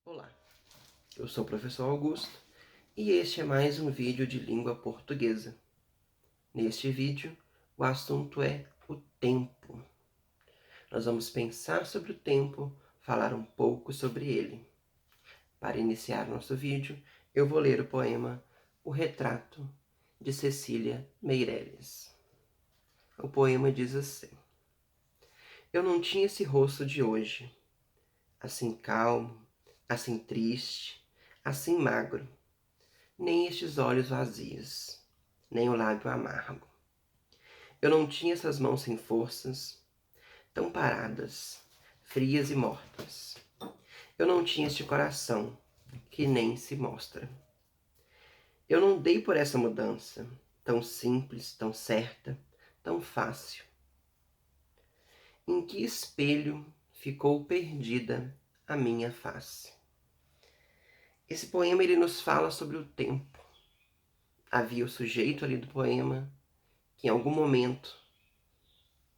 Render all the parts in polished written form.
Olá, eu sou o professor Augusto e este é mais um vídeo de língua portuguesa. Neste vídeo, o assunto é o tempo. Nós vamos pensar sobre o tempo, falar um pouco sobre ele. Para iniciar nosso vídeo, eu vou ler o poema O Retrato, de Cecília Meirelles. O poema diz assim: Eu não tinha esse rosto de hoje, assim calmo, assim triste, assim magro, nem estes olhos vazios, nem o lábio amargo. Eu não tinha essas mãos sem forças, tão paradas, frias e mortas. Eu não tinha este coração, que nem se mostra. Eu não dei por essa mudança, tão simples, tão certa, tão fácil. Em que espelho ficou perdida a minha face? Esse poema ele nos fala sobre o tempo. Havia o sujeito ali do poema que em algum momento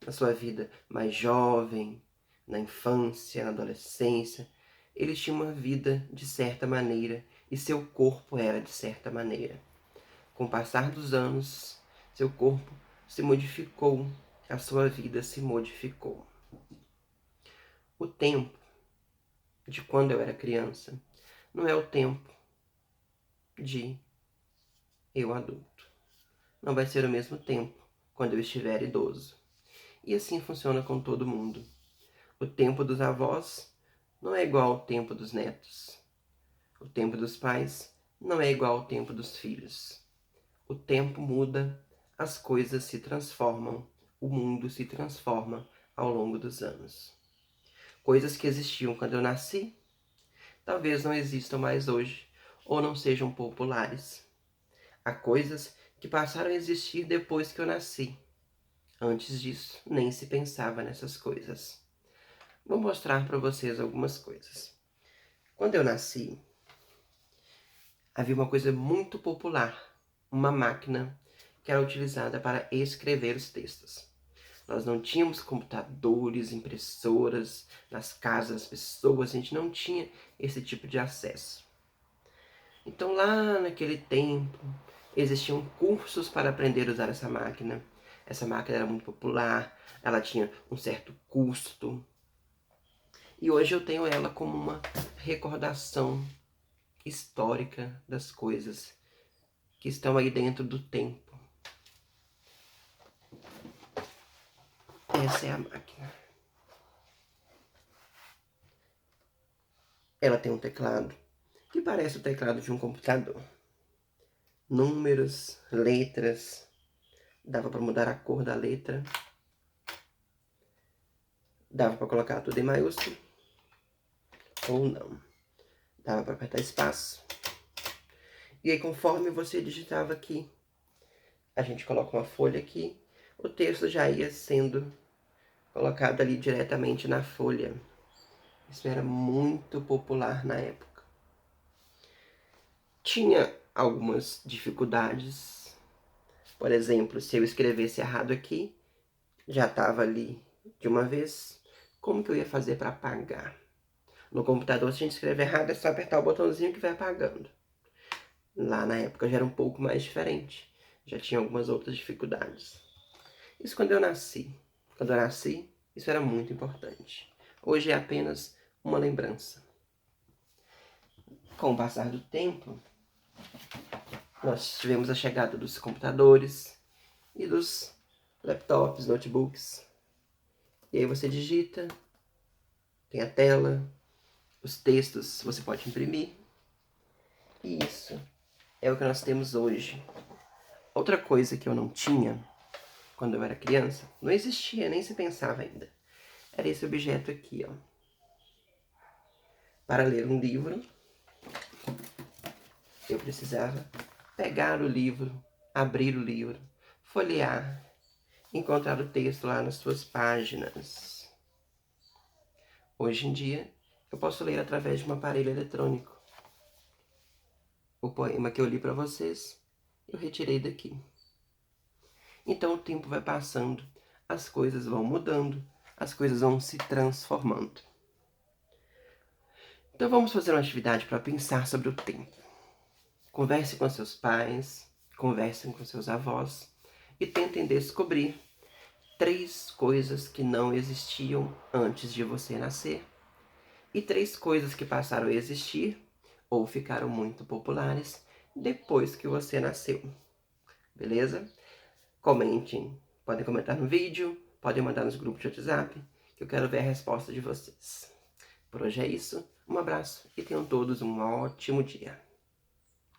na sua vida mais jovem, na infância, na adolescência, ele tinha uma vida de certa maneira e seu corpo era de certa maneira. Com o passar dos anos, seu corpo se modificou, a sua vida se modificou. O tempo de quando eu era criança não é o tempo de eu adulto. Não vai ser o mesmo tempo quando eu estiver idoso. E assim funciona com todo mundo. O tempo dos avós não é igual ao tempo dos netos. O tempo dos pais não é igual ao tempo dos filhos. O tempo muda, as coisas se transformam, o mundo se transforma ao longo dos anos. Coisas que existiam quando eu nasci, talvez não existam mais hoje, ou não sejam populares. Há coisas que passaram a existir depois que eu nasci. Antes disso, nem se pensava nessas coisas. Vou mostrar para vocês algumas coisas. Quando eu nasci, havia uma coisa muito popular, uma máquina que era utilizada para escrever os textos. Nós não tínhamos computadores, impressoras nas casas das pessoas, a gente não tinha esse tipo de acesso. Então lá naquele tempo, existiam cursos para aprender a usar essa máquina. Essa máquina era muito popular, ela tinha um certo custo. E hoje eu tenho ela como uma recordação histórica das coisas que estão aí dentro do tempo. Essa é a máquina. Ela tem um teclado que parece o teclado de um computador. Números, letras, dava para mudar a cor da letra, dava para colocar tudo em maiúsculo ou não, dava para apertar espaço. E aí conforme você digitava aqui, a gente coloca uma folha aqui, o texto já ia sendo colocado ali diretamente na folha. Isso era muito popular na época. Tinha algumas dificuldades. Por exemplo, se eu escrevesse errado aqui, já estava ali de uma vez. Como que eu ia fazer para apagar? No computador, se a gente escrever errado, é só apertar o botãozinho que vai apagando. Lá na época já era um pouco mais diferente. Já tinha algumas outras dificuldades. Isso quando eu nasci. Quando eu nasci, isso era muito importante. Hoje é apenas uma lembrança. Com o passar do tempo, nós tivemos a chegada dos computadores e dos laptops, notebooks. E aí você digita, tem a tela, os textos você pode imprimir. E isso é o que nós temos hoje. Outra coisa que eu não tinha quando eu era criança, não existia, nem se pensava ainda, era esse objeto aqui, ó. Para ler um livro, eu precisava pegar o livro, abrir o livro, folhear, encontrar o texto lá nas suas páginas. Hoje em dia, eu posso ler através de um aparelho eletrônico. O poema que eu li para vocês, eu retirei daqui. Então o tempo vai passando, as coisas vão mudando, as coisas vão se transformando. Então vamos fazer uma atividade para pensar sobre o tempo. Converse com seus pais, conversem com seus avós e tentem descobrir 3 coisas que não existiam antes de você nascer e 3 coisas que passaram a existir ou ficaram muito populares depois que você nasceu. Beleza? Comentem. Podem comentar no vídeo, podem mandar nos grupos de WhatsApp, que eu quero ver a resposta de vocês. Por hoje é isso. Um abraço e tenham todos um ótimo dia.